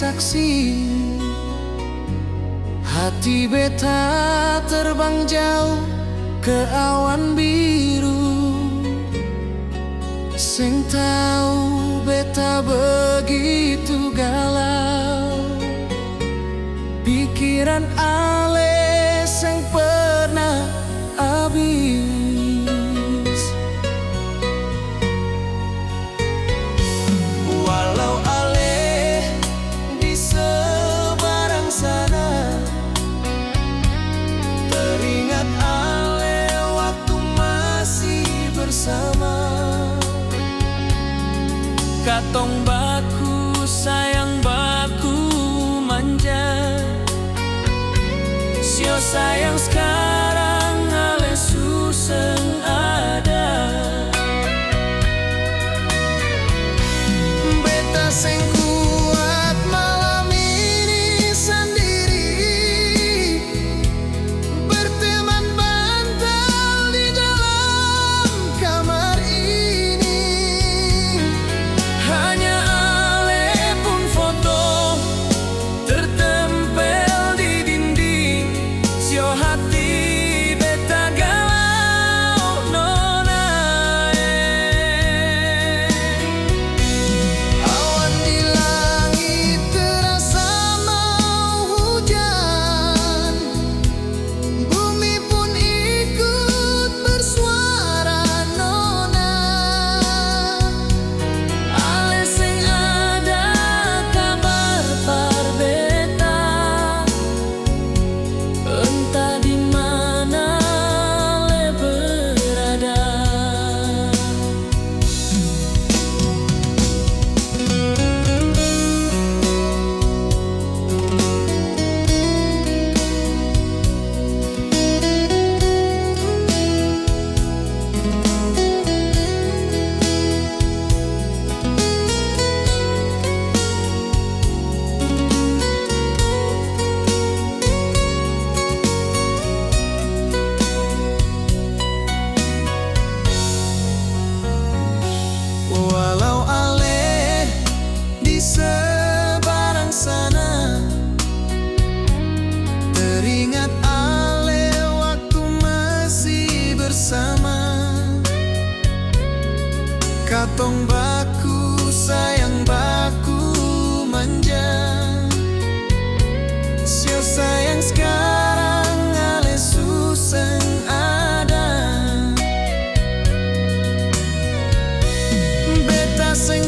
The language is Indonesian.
saksi. Hati beta terbang jauh ke awan biru, sing tahu beta begitu galau. Pikiran ale sing pernah habis. Walau ale di seberang sana, teringat ale waktu masih bersama. Katong baku sayang baku manja, sio sayang sekarang ale suseng ada. Beta sing kuat malam ini sendiri, berteman bantal di dalam kamar ini. Hanya ale pun foto tertempel di dinding, sio hati beta galau nona. Awan di langit terasa mau hujan, bumi pun ikut bersuara nona. Ale sing ada kabar par beta, entah di mana ale berada. Walau ale di seberang sana, teringat ale waktu masih bersama. Katong baku sayang baku manja, sio sayang sekarang ale suseng ada. Beta sing